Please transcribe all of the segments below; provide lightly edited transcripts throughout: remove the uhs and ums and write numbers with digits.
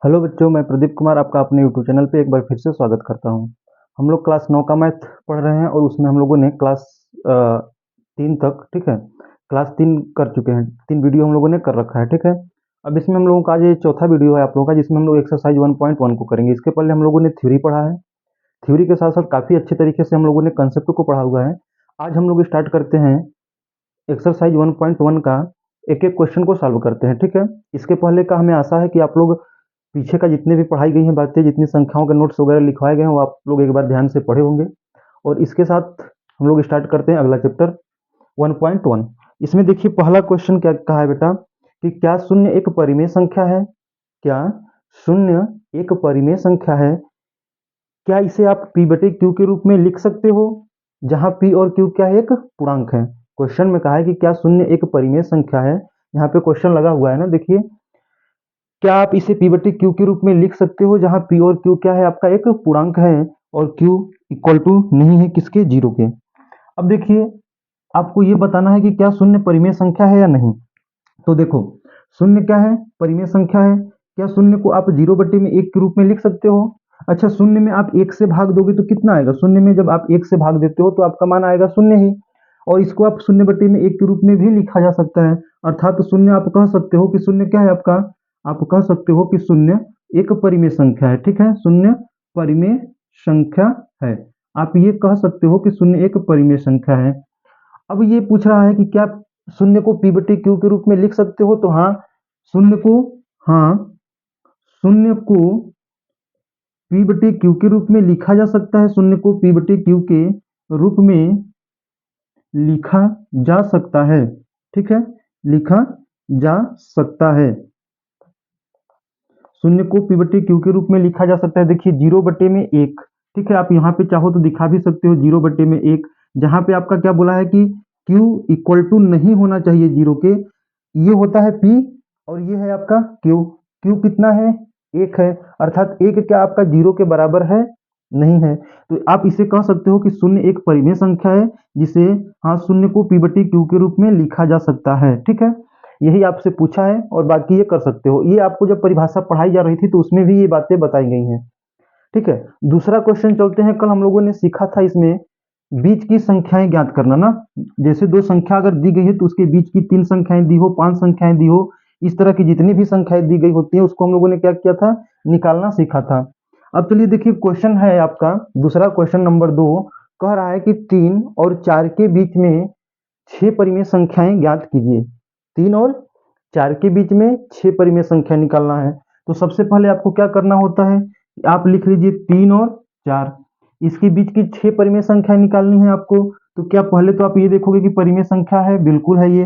Hello बच्चों, मैं प्रदीप कुमार आपका अपने यूट्यूब चैनल पे एक बार फिर से स्वागत करता हूँ। हम लोग क्लास 9 का मैथ पढ़ रहे हैं और उसमें हम लोगों ने क्लास 3 तक, ठीक है, क्लास 3 कर चुके हैं। 3 वीडियो हम लोगों ने कर रखा है, ठीक है। अब इसमें हम लोगों का आज ये चौथा वीडियो है आप लोगों का, जिसमें हम लोग एक्सरसाइज 1.1 को करेंगे। इसके पहले हम लोगों ने थ्योरी पढ़ा है। थ्योरी के साथ साथ काफ़ी अच्छे तरीके से हम लोगों ने कंसेप्ट को पढ़ा हुआ है। आज हम लोग स्टार्ट करते हैं एक्सरसाइज 1.1 का, एक एक क्वेश्चन को सॉल्व करते हैं, ठीक है। इसके पहले का हमें आशा है कि आप लोग पीछे का जितने भी पढ़ाई गई हैं बातें, जितनी संख्याओं के नोट्स वगैरह लिखवाए गए हैं, वो आप लोग एक बार ध्यान से पढ़े होंगे। और इसके साथ हम लोग स्टार्ट करते हैं अगला चैप्टर 1.1। इसमें देखिए पहला क्वेश्चन क्या कहा है बेटा, कि क्या शून्य एक परिमेय संख्या है? क्या शून्य एक परिमेय संख्या है? क्या इसे आप पी बटे क्यू के रूप में लिख सकते हो, जहां पी और क्यू क्या है, एक पूर्णांक है। क्वेश्चन में कहा है कि क्या शून्य एक परिमेय संख्या है। यहाँ पे क्वेश्चन लगा हुआ है ना, देखिए, क्या आप इसे पी बटे क्यू के रूप में लिख सकते हो, जहां पी और क्यू क्या है, आपका एक पूर्णांक है और क्यू इक्वल टू नहीं है किसके, जीरो के। अब देखिए, आपको ये बताना है कि क्या शून्य परिमेय संख्या है या नहीं। तो देखो, शून्य क्या है, परिमेय संख्या है। क्या शून्य को आप जीरो बटे में एक के रूप में लिख सकते हो? अच्छा, शून्य में आप एक से भाग दोगे तो कितना आएगा? शून्य में जब आप एक से भाग देते हो तो आपका मान आएगा शून्य ही। और इसको आप शून्य बटे में एक के रूप में भी लिखा जा सकता है। अर्थात शून्य आप कह सकते हो कि शून्य क्या है आपका, आप कह सकते हो कि शून्य एक परिमेय संख्या है, ठीक है। शून्य परिमेय संख्या है, आप ये कह सकते हो कि शून्य एक परिमेय संख्या है। अब ये पूछ रहा है कि क्या शून्य को पी बटे क्यू के रूप में लिख सकते हो, तो हाँ, शून्य को, हाँ, शून्य को पी बटे क्यू के रूप में लिखा जा सकता है। शून्य को पी बटे क्यू के रूप में लिखा जा सकता है, ठीक है, लिखा जा सकता है। शून्य को पी बटे क्यू के रूप में लिखा जा सकता है। देखिए, जीरो बटे में एक, ठीक है, आप यहाँ पे चाहो तो दिखा भी सकते हो जीरो बटे में एक, जहाँ पे आपका क्या बोला है कि क्यू इक्वल टू नहीं होना चाहिए जीरो के, ये होता है पी और ये है आपका क्यू। क्यू कितना है, एक है, अर्थात एक क्या आपका जीरो के बराबर है, नहीं है। तो आप इसे कह सकते हो कि शून्य एक परिमेय संख्या है, जिसे, हाँ, शून्य को पी बटे क्यू के रूप में लिखा जा सकता है, ठीक है। यही आपसे पूछा है और बाकी ये कर सकते हो। ये आपको जब परिभाषा पढ़ाई जा रही थी तो उसमें भी ये बातें बताई गई हैं, ठीक है। दूसरा क्वेश्चन चलते हैं। कल हम लोगों ने सीखा था इसमें बीच की संख्याएं ज्ञात करना ना। जैसे दो संख्या अगर दी गई है तो उसके बीच की 3 संख्याएं दी हो, 5 संख्याएं दी हो, इस तरह की जितनी भी संख्याएं दी गई होती है उसको हम लोगों ने क्या किया था, निकालना सीखा था। अब चलिए देखिए, क्वेश्चन है आपका दूसरा, क्वेश्चन नंबर 2 कह रहा है कि 3 और 4 के बीच में 6 परिमेय संख्याएं ज्ञात कीजिए। 3 और 4 के बीच में 6 परिमेय संख्या निकालना है। तो सबसे पहले आपको क्या करना होता है, आप लिख लीजिए 3 और 4, इसके बीच की 6 परिमेय संख्या निकालनी है आपको। तो क्या, पहले तो आप ये देखोगे कि परिमेय संख्या है, बिल्कुल है, ये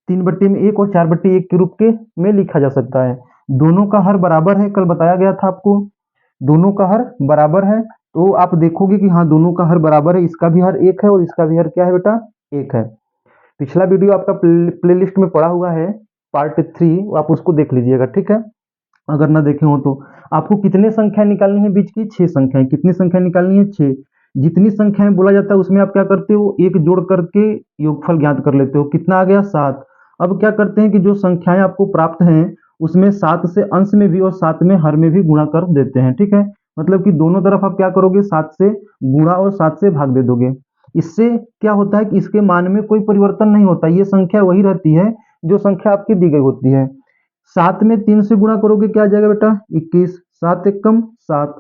3 बट्टे में 1 और 4 बट्टे 1 के रूप के में लिखा जा सकता है। दोनों का हर बराबर है, कल बताया गया था आपको, दोनों का हर बराबर है। तो आप देखोगे कि हाँ, दोनों का हर बराबर है, इसका भी हर एक है और इसका भी हर क्या है बेटा, एक है। पिछला वीडियो आपका प्लेलिस्ट में पड़ा हुआ है, पार्ट 3, आप उसको देख लीजिएगा, ठीक है, अगर ना देखे हो तो। आपको कितने संख्या निकालनी है बीच की, 6 संख्याएं। कितनी संख्या निकालनी है, 6। जितनी संख्याएं बोला जाता है उसमें आप क्या करते हो, एक जोड़ करके योगफल ज्ञात कर लेते हो। कितना आ गया, 7। अब क्या करते हैं कि जो संख्याएं आपको प्राप्त हैं उसमें 7 से अंश में भी और 7 में हर में भी गुणा कर देते हैं, ठीक है। मतलब कि दोनों तरफ आप क्या करोगे, 7 से गुणा और 7 से भाग दे दोगे। इससे क्या होता है कि इसके मान में कोई परिवर्तन नहीं होता, ये संख्या वही रहती है जो संख्या आपकी दी गई होती है। 7 में 3 से गुणा करोगे क्या आ जाएगा बेटा, 21। 7 एकम 7।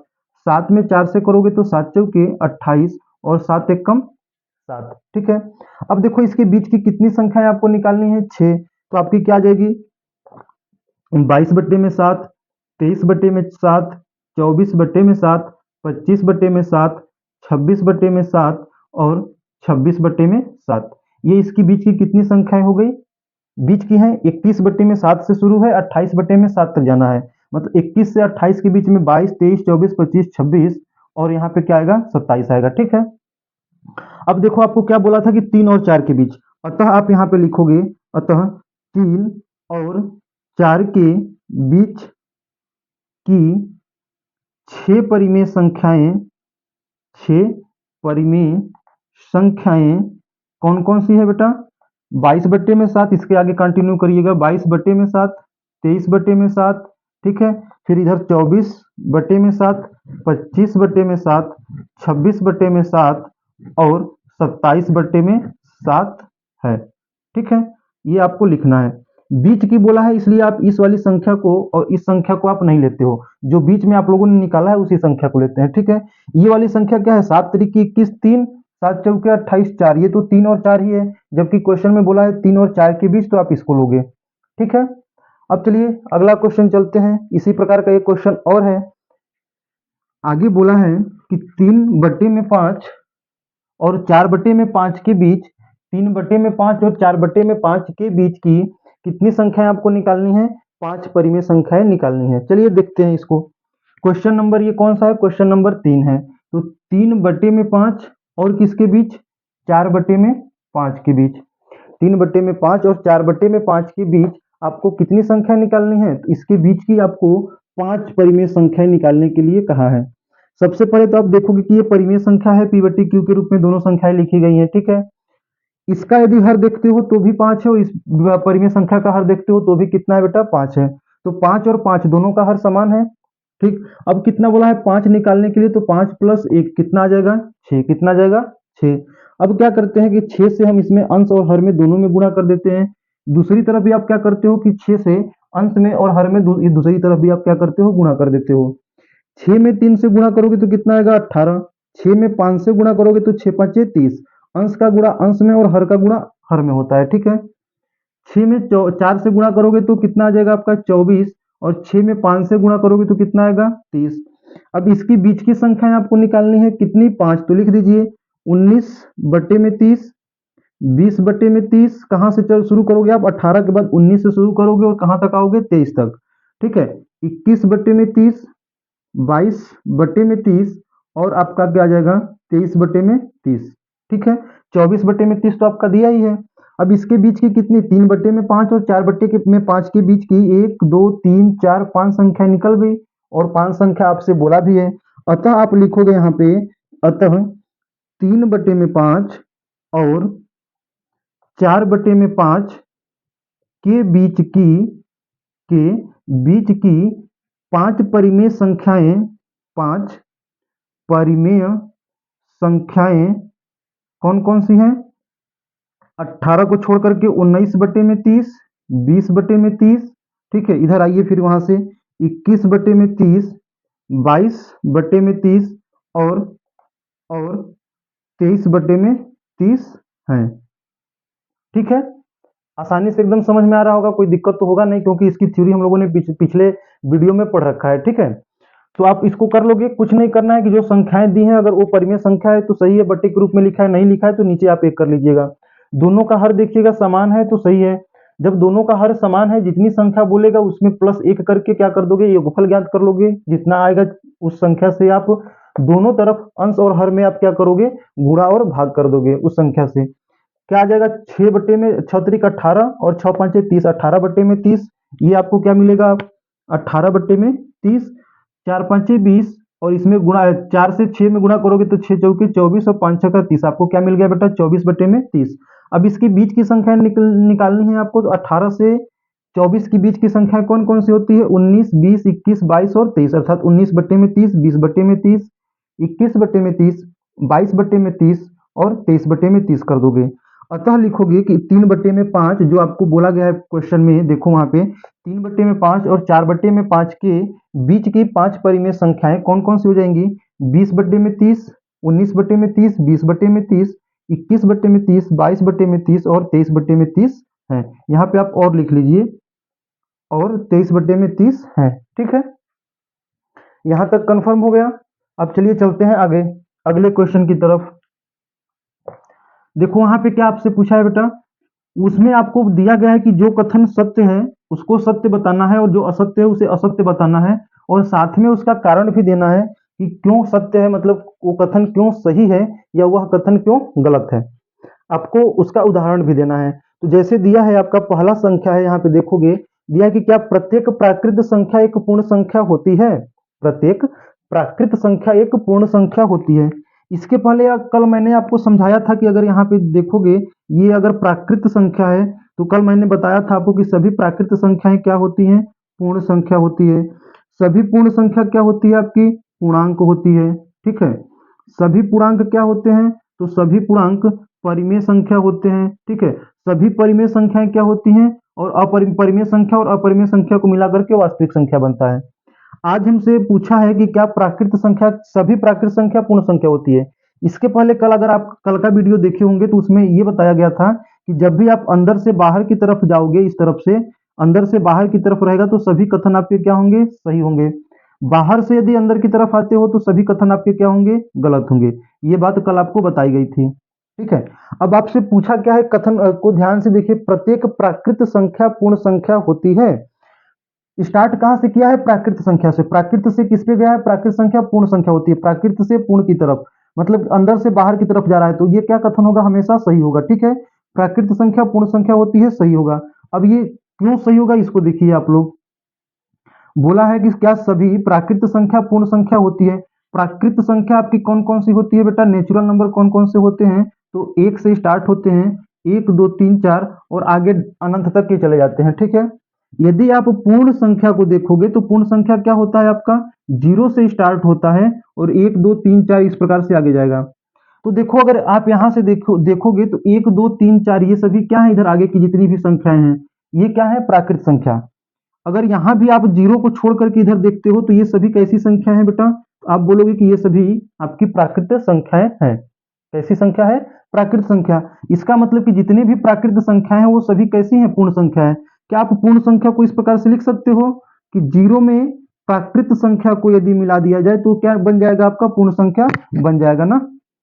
7 में 4 से करोगे तो 7 चौके 28 और 7 एकम 7, ठीक है। अब देखो, इसके बीच की कितनी संख्याएं आपको निकालनी है, 6। तो आपकी क्या आ जाएगी, 22 बट्टे में 7, 23 बट्टे में 7, 24 बट्टे में 7, 25 बट्टे में 7, 26 बट्टे में 7 और 26 बट्टे में 7। ये इसकी बीच की कितनी संख्याएं हो गई, बीच की है 21 बट्टे में 7 से शुरू है, 28 बट्टे में 7 तक जाना है। मतलब 21 से 28 के बीच में 22, 23, 24, 25, 26 और यहाँ पे क्या आएगा, 27 आएगा, ठीक है। अब देखो, आपको क्या बोला था कि 3 और 4 के बीच, अतः आप यहाँ पे लिखोगे, अतः 3 और 4 के बीच की 6 परिमेय संख्याएं, 6 परिमेय संख्याएं कौन कौन सी है बेटा, 22 बट्टे में 7, इसके आगे कंटिन्यू करिएगा, 22 बट्टे में 7, 23 बट्टे में 7, ठीक है। फिर इधर 24/7, 25/7, 26/7 और 27/7 है। ठीक है, ये आपको लिखना है। बीच की बोला है इसलिए आप इस वाली संख्या को और इस संख्या को आप नहीं लेते हो, जो बीच में आप लोगों ने निकाला है उसी संख्या को लेते हैं। ठीक है, ये वाली संख्या क्या है? 7 तरीके 21, 3, 7 चौके 28, 4, ये तो 3 और 4 ही है, जबकि क्वेश्चन में बोला है 3 और 4 के बीच, तो आप इसको लोगे। ठीक है, अब चलिए अगला क्वेश्चन चलते हैं। इसी प्रकार का एक क्वेश्चन और है। आगे बोला है कि 3/5 और 4/5 के बीच, 3/5 और 4/5 के बीच की कितनी संख्याएं आपको निकालनी है? 5 परिमेय संख्याएं निकालनी है। चलिए देखते हैं इसको। क्वेश्चन नंबर ये कौन सा है? क्वेश्चन नंबर 3 है। तो 3/5 और किसके बीच? 4/5 के बीच। 3/5 और 4/5 के बीच आपको कितनी संख्या निकालनी है? तो इसके बीच की आपको 5 परिमेय संख्याएं निकालने के लिए कहा है। सबसे पहले तो आप देखोगे कि ये परिमेय संख्या है, P/Q के रूप में दोनों संख्याएं लिखी गई हैं। ठीक है, इसका यदि हर देखते हो तो भी 5 है, और इस परिमेय संख्या का हर देखते हो तो भी कितना है बेटा? 5 है। तो 5 और 5 दोनों का हर समान है। ठीक, अब कितना बोला है? 5 निकालने के लिए, तो 5 + 1 कितना आ जाएगा? 6। कितना आ जाएगा? 6। अब क्या करते हैं कि 6 से हम इसमें अंश और हर में दोनों में गुणा कर देते हैं। दूसरी तरफ भी आप क्या करते हो कि 6 से अंश में और हर में दूसरी तरफ भी आप क्या करते हो? गुणा कर देते हो। 6 में 3 से गुणा करोगे तो कितना आएगा? 18। 6 में 5 से गुणा करोगे तो 6 × 5 = 30। अंश का गुणा अंश में और हर का गुणा हर में होता है। ठीक है, 6 में 4 से गुणा करोगे तो कितना आ जाएगा आपका? 24। और 6 में 5 से गुणा करोगे तो कितना आएगा? 30। अब इसकी बीच की संख्याएं आपको निकालनी है कितनी? 5। तो लिख दीजिए 19/30, 20/30। कहाँ से चल शुरू करोगे आप? 18 के बाद 19 से शुरू करोगे और कहाँ तक आओगे? 23 तक। ठीक है, 21/30, 22/30 और आपका क्या आ जाएगा? 23/30। ठीक है, 24/30 तो आपका दिया ही है। अब इसके बीच की कितनी? 3/5 और 4/5 के बीच की 1, 2, 3, 4, 5 संख्या निकल गई, और 5 संख्या आपसे बोला भी है। अतः आप लिखोगे यहाँ पे, अतः 3/5 और 4/5 के बीच की के बीच की 5 परिमेय संख्याएं, 5 परिमेय संख्याएं कौन कौन सी हैं? 18 को छोड़ करके 19/30, 20/30। ठीक है, इधर आइए फिर वहां से 21/30, 22/30 और 23/30 हैं। ठीक है, आसानी से एकदम समझ में आ रहा होगा, कोई दिक्कत तो होगा नहीं, क्योंकि इसकी थ्योरी हम लोगों ने पिछले वीडियो में पढ़ रखा है। ठीक है, तो आप इसको कर लोगे। कुछ नहीं करना है कि जो संख्याएं दी हैं अगर वो परिमेय संख्या है तो सही है, बट्टे के रूप में लिखा है, नहीं लिखा है तो नीचे आप एक कर लीजिएगा। दोनों का हर देखिएगा समान है तो सही है। जब दोनों का हर समान है, जितनी संख्या बोलेगा उसमें +1 करके क्या कर दोगे? योगफल ज्ञात कर लोगे। जितना आएगा उस संख्या से आप दोनों तरफ अंश और हर में आप क्या करोगे? गुणा और भाग कर दोगे उस संख्या से। क्या आ जाएगा? 6/18 और 6 × 5 = 30, 18/30। ये आपको क्या मिलेगा? 18/30। 4 × 5 = 20 और इसमें गुणा 4 से 6 में गुणा करोगे तो 6 चौके 24 और 5 छक्का 30। आपको क्या मिल गया बेटा? 24/30। अब इसके बीच की संख्या निकालनी है आपको। तो 18 से 24 के बीच की संख्या कौन कौन सी होती है? 19, 20, 21, 22 और 23। अर्थात 19/30, 20/30, 21/30, 22/30 और 23/30 कर दोगे। अतः लिखोगे कि 3/5 जो आपको बोला गया है क्वेश्चन में, देखो वहां पे 3/5 और 4/5 के बीच की 5 परिमेय संख्याएं कौन कौन सी हो जाएंगी? 20/30, 19/30, 20/30, 21/30, 22/30 और 23/30 है। यहाँ पे आप और लिख लीजिए, और 23/30 है। ठीक है, यहां तक कंफर्म हो गया। अब चलिए चलते हैं आगे अगले क्वेश्चन की तरफ। देखो वहां पे क्या आपसे पूछा है बेटा, उसमें आपको दिया गया है कि जो कथन सत्य है उसको सत्य बताना है, और जो असत्य है उसे असत्य बताना है, और साथ में उसका कारण भी देना है कि क्यों सत्य है, मतलब वो कथन क्यों सही है या वह कथन क्यों गलत है। आपको उसका उदाहरण भी देना है। तो जैसे दिया है आपका पहला संख्या है, यहाँ पे देखोगे दिया है कि क्या प्रत्येक प्राकृत संख्या एक पूर्ण संख्या होती है? प्रत्येक प्राकृत संख्या एक पूर्ण संख्या होती है। इसके पहले कल मैंने आपको समझाया था कि अगर यहाँ पे देखोगे ये अगर प्राकृत संख्या है तो कल मैंने बताया था आपको कि सभी प्राकृत संख्याएं क्या होती हैं? पूर्ण संख्या होती है। सभी पूर्ण संख्या क्या होती है आपकी? पूर्णांक होती है। ठीक है, सभी पूर्णांक क्या होते हैं? तो सभी पूर्णांक परिमेय संख्या होते हैं। ठीक है, सभी परिमेय संख्याएं क्या होती हैं? और परिमेय संख्या और अपरिमेय संख्या को मिलाकर के वास्तविक संख्या बनता है। आज हमसे पूछा है कि क्या प्राकृत संख्या, सभी प्राकृत संख्या पूर्ण संख्या होती है? इसके पहले कल, अगर आप कल का वीडियो देखे होंगे तो उसमें ये बताया गया था कि जब भी आप अंदर से बाहर की तरफ जाओगे, इस तरफ से अंदर से बाहर की तरफ रहेगा तो सभी कथन आपके क्या होंगे? सही होंगे। बाहर से यदि अंदर की तरफ आते हो तो सभी कथन आपके क्या होंगे? गलत होंगे। ये बात कल आपको बताई गई थी। ठीक है, अब आपसे पूछा क्या है, कथन को ध्यान से देखिए, प्रत्येक प्राकृत संख्या पूर्ण संख्या होती है। स्टार्ट कहां से किया है? प्राकृत संख्या से। प्राकृत से किस पे गया है? प्राकृत संख्या पूर्ण संख्या होती है। प्राकृत से पूर्ण की तरफ, मतलब अंदर से बाहर की तरफ जा रहा है, तो ये क्या कथन होगा? हमेशा सही होगा। ठीक है, प्राकृत संख्या पूर्ण संख्या होती है, सही होगा। अब ये क्यों सही होगा इसको देखिए आप लोग। बोला है कि क्या सभी प्राकृत संख्या पूर्ण संख्या होती है? प्राकृत संख्या आपकी कौन कौन सी होती है बेटा? नेचुरल नंबर कौन कौन से होते हैं? तो एक से स्टार्ट होते हैं, एक दो तीन चार, और आगे अनंत तक के चले जाते हैं। ठीक है, यदि आप पूर्ण संख्या को देखोगे तो पूर्ण संख्या क्या होता है आपका? जीरो से स्टार्ट होता है और एक दो तीन चार इस प्रकार से आगे जाएगा। तो देखो, अगर आप यहां से देखोगे तो एक दो तीन चार ये सभी क्या है? इधर आगे की जितनी भी संख्याएं हैं ये क्या है? प्राकृत संख्या। अगर यहाँ भी आप जीरो को छोड़ करके इधर देखते हो तो ये सभी कैसी संख्या है बेटा? आप बोलोगे कि ये सभी आपकी प्राकृत संख्याएं हैं। कैसी संख्या है? प्राकृत संख्या। इसका मतलब कि जितनी भी प्राकृत संख्याएं हैं वो सभी कैसी हैं? पूर्ण संख्या है। क्या आप पूर्ण संख्या को इस प्रकार से लिख सकते हो कि जीरो में प्राकृत संख्या को यदि मिला दिया जाए तो क्या बन जाएगा? आपका पूर्ण संख्या बन जाएगा ना।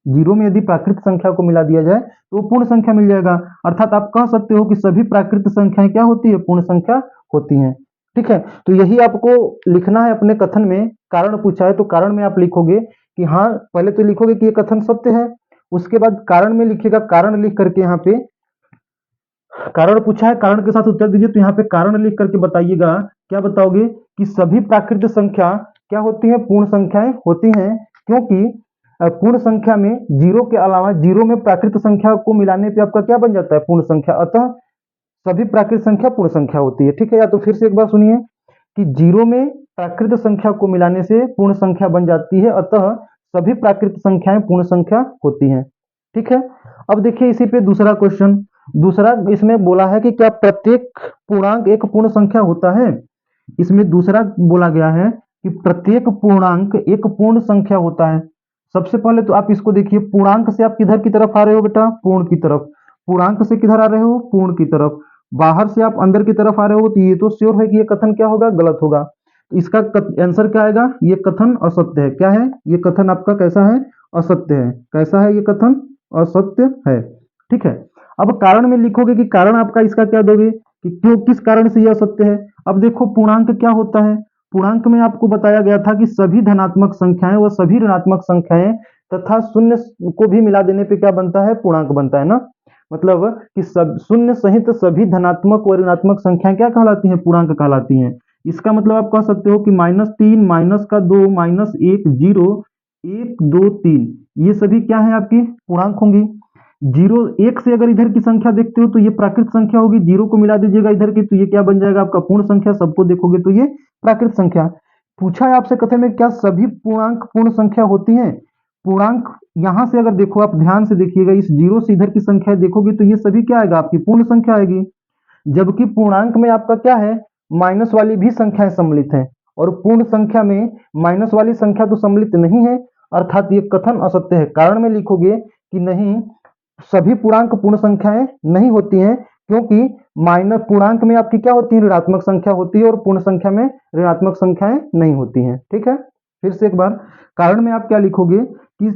जीरो में यदि प्राकृत संख्या को मिला दिया जाए तो पूर्ण संख्या मिल जाएगा। अर्थात आप कह सकते हो कि सभी प्राकृत संख्याएं क्या होती है? पूर्ण संख्या होती हैं। ठीक है, तो यही आपको लिखना है अपने कथन में। कारण पूछा है तो कारण में आप लिखोगे कि हाँ, पहले तो लिखोगे कि ये कथन सत्य है, उसके बाद कारण में लिखिएगा। कारण लिख करके यहाँ पे, कारण पूछा है, कारण के साथ उत्तर दीजिए। तो यहाँ पे कारण लिख करके बताइएगा, क्या बताओगे? कि सभी प्राकृत संख्या क्या होती है? पूर्ण संख्याएं होती हैं, क्योंकि पूर्ण संख्या में जीरो के अलावा, जीरो में प्राकृत संख्या को मिलाने पे आपका क्या बन जाता है? पूर्ण संख्या। अतः सभी प्राकृत संख्या पूर्ण संख्या होती है। ठीक है, या तो फिर से एक बार सुनिए कि जीरो में प्राकृत संख्या को मिलाने से पूर्ण संख्या बन जाती है, अतः सभी प्राकृत संख्याएं पूर्ण संख्या होती हैं। ठीक है, अब देखिए इसी पे दूसरा क्वेश्चन। दूसरा इसमें बोला है कि क्या प्रत्येक पूर्णांक एक पूर्ण संख्या होता है? इसमें दूसरा बोला गया है कि प्रत्येक पूर्णांक एक पूर्ण संख्या होता है। सबसे पहले तो आप इसको देखिए, पूर्णांक से आप किधर की तरफ आ रहे हो बेटा? पूर्ण की तरफ। पूर्णांक से किधर आ रहे हो? पूर्ण की तरफ। बाहर से आप अंदर की तरफ आ रहे हो तो ये तो श्योर है कि ये कथन क्या होगा? गलत होगा। तो इसका आंसर क्या आएगा? ये कथन असत्य है। क्या है? ये कथन आपका कैसा है? असत्य है। कैसा है ये कथन? असत्य है। ठीक है, अब कारण में लिखोगे कि कारण आपका इसका क्या दोगे कि क्यों, किस कारण से यह असत्य है। अब देखो, पूर्णांक क्या होता है? पूर्णांक में आपको बताया गया था कि सभी धनात्मक संख्याएं व सभी ऋणात्मक संख्याएं तथा शून्य को भी मिला देने पे क्या बनता है? पूर्णांक बनता है ना। मतलब कि सब शून्य सहित सभी धनात्मक और ऋणात्मक संख्याएं क्या कहलाती हैं? पूर्णांक कहलाती हैं। इसका मतलब आप कह सकते हो कि -3, -2, -1, 0, 1, 2, 3 ये सभी क्या है? आपकी पूर्णांक होंगी। जीरो, एक से अगर इधर की संख्या देखते हो तो ये प्राकृत संख्या होगी। जीरो को मिला दीजिएगा इधर की तो ये क्या बन जाएगा? आपका पूर्ण संख्या। सबको देखोगे तो ये प्राकृत संख्या। पूछा है आपसे कथन में, क्या सभी पूर्णांक पूर्ण संख्या होती हैं? पूर्णांक यहां से अगर देखो, आप ध्यान से देखिएगा, इस जीरो से इधर की संख्या देखोगे तो ये सभी क्या आएगा? आपकी पूर्ण संख्या आएगी। जबकि पूर्णांक में आपका क्या है? माइनस वाली भी संख्याएं सम्मिलित हैं, और पूर्ण संख्या में माइनस वाली संख्या तो सम्मिलित नहीं है, अर्थात ये कथन असत्य है। कारण में लिखोगे कि नहीं, सभी पूर्णांक पूर्ण संख्याएं नहीं होती हैं, क्योंकि माइनस पूर्णांक में आपकी क्या होती है? ऋणात्मक संख्या होती है, और पूर्ण संख्या में ऋणात्मक संख्याएं नहीं होती हैं। ठीक है, फिर से एक बार कारण में आप क्या लिखोगे कि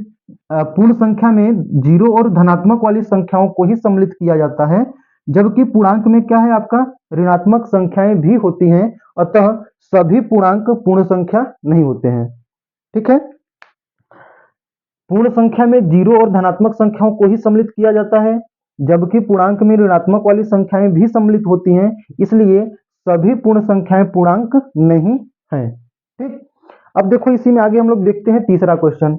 पूर्ण संख्या में जीरो और धनात्मक वाली संख्याओं को ही सम्मिलित किया जाता है, जबकि पूर्णांक में क्या है? आपका ऋणात्मक संख्याएं भी होती हैं, अतः सभी पूर्णांक पूर्ण संख्या नहीं होते हैं। ठीक है, पूर्ण संख्या में जीरो और धनात्मक संख्याओं को ही सम्मिलित किया जाता है, जबकि पूर्णांक में ऋणात्मक वाली संख्याएं भी सम्मिलित होती हैं, इसलिए सभी पूर्ण संख्याएं पूर्णांक नहीं है। ठीक, अब देखो इसी में आगे हम लोग देखते हैं तीसरा क्वेश्चन।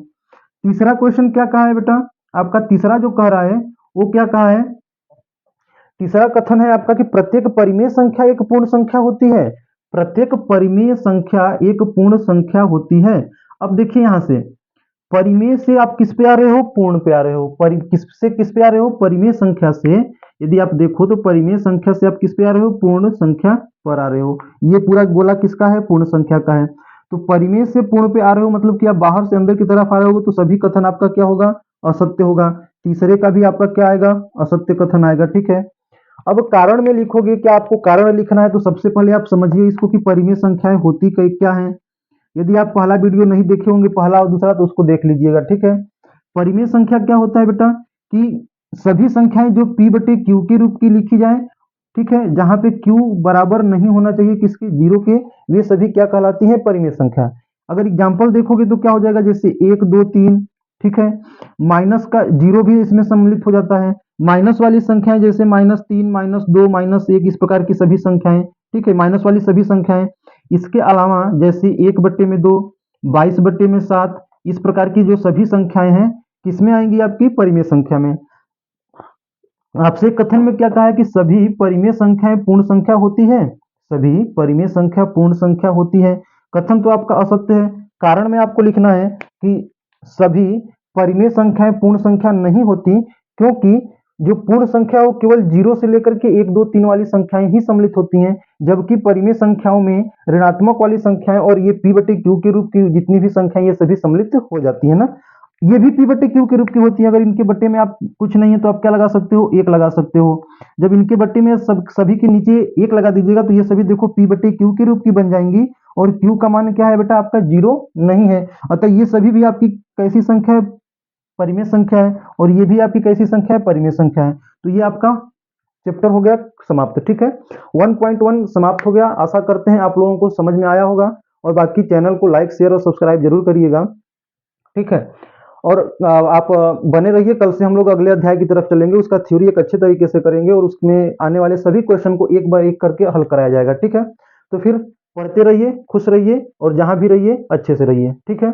तीसरा क्वेश्चन क्या कहा है बेटा? आपका तीसरा जो कह रहा है वो क्या कहा है? तीसरा कथन है आपका कि प्रत्येक परिमेय संख्या एक पूर्ण संख्या होती है। प्रत्येक परिमेय संख्या एक पूर्ण संख्या होती है। अब देखिए यहाँ से परिमेय से आप किस पे आ रहे हो, पूर्ण पे आ रहे हो। किससे किस पे आ रहे हो, परिमेय संख्या से। यदि आप देखो तो परिमेय संख्या से आप किस पे आ रहे हो, पूर्ण संख्या पर आ रहे हो। ये पूरा गोला किसका है, पूर्ण संख्या का है। तो परिमेय से पूर्ण पे आ रहे हो मतलब कि आप बाहर से अंदर की तरफ आ रहे हो, तो सभी कथन आपका क्या होगा, असत्य होगा। तीसरे का भी आपका क्या आएगा, असत्य कथन आएगा। ठीक है, अब कारण में लिखोगे क्या, आपको कारण लिखना है तो सबसे पहले आप समझिए इसको कि परिमेय संख्याएं होती कई क्या है। यदि आप पहला वीडियो नहीं देखे होंगे, पहला और दूसरा, तो उसको देख लीजिएगा। ठीक है, परिमेय संख्या क्या होता है बेटा कि सभी संख्याएं जो p बटे क्यू के रूप की लिखी जाए, ठीक है, जहां पे q बराबर नहीं होना चाहिए किसके, जीरो के, वे सभी क्या कहलाती हैं, परिमेय संख्या। अगर एग्जांपल देखोगे तो क्या हो जाएगा, जैसे 1 2 3, ठीक है, माइनस का जीरो भी इसमें सम्मिलित हो जाता है। माइनस वाली संख्याएं जैसे -3 -2 -1, इस प्रकार की सभी संख्याएं, ठीक है, माइनस वाली सभी संख्याएं। इसके अलावा जैसे 1/2, 22/7, इस प्रकार की जो सभी संख्याएं हैं किसमें आएंगी, आपकी परिमेय संख्या में। आपसे कथन में क्या कहा है कि सभी परिमेय संख्याएं पूर्ण संख्या होती है, सभी परिमेय संख्या पूर्ण संख्या होती है। कथन तो आपका असत्य है। कारण में आपको लिखना है कि सभी परिमेय संख्याएं पूर्ण संख्या नहीं होती, क्योंकि जो पूर्ण संख्या है वो केवल 0 से लेकर के 1 2 3 वाली संख्याएं ही सम्मिलित होती हैं, जबकि परिमेय संख्याओं में ऋणात्मक वाली संख्याएं और ये p बटे क्यू के रूप की जितनी भी संख्याएं ये सभी सम्मिलित हो जाती है ना। ये भी p बटे क्यू के रूप की होती है। अगर इनके बट्टे में आप कुछ नहीं है तो आप क्या लगा सकते हो, 1 लगा सकते हो। जब इनके बट्टे में सभी के नीचे 1 लगा दीजिएगा तो ये सभी देखो p बटे क्यू के रूप की बन जाएंगी, और q का मान क्या है बेटा, आपका 0 नहीं है। अतः ये सभी भी आपकी कैसी संख्या है, परिमेय संख्या है, और ये भी आपकी कैसी संख्या है, परिमेय संख्या है। तो ये आपका चैप्टर हो गया समाप्त। ठीक है, 1.1 समाप्त हो गया। आशा करते हैं आप लोगों को समझ में आया होगा, और बाकी चैनल को लाइक शेयर और सब्सक्राइब जरूर करिएगा। ठीक है, और आप बने रहिए। कल से हम लोग अगले अध्याय की तरफ चलेंगे, उसका थ्योरी एक अच्छे तरीके से करेंगे, और उसमें आने वाले सभी क्वेश्चन को एक बार एक करके हल कराया जाएगा। ठीक है, तो फिर पढ़ते रहिए, खुश रहिए, और जहां भी रहिए अच्छे से रहिए। ठीक है।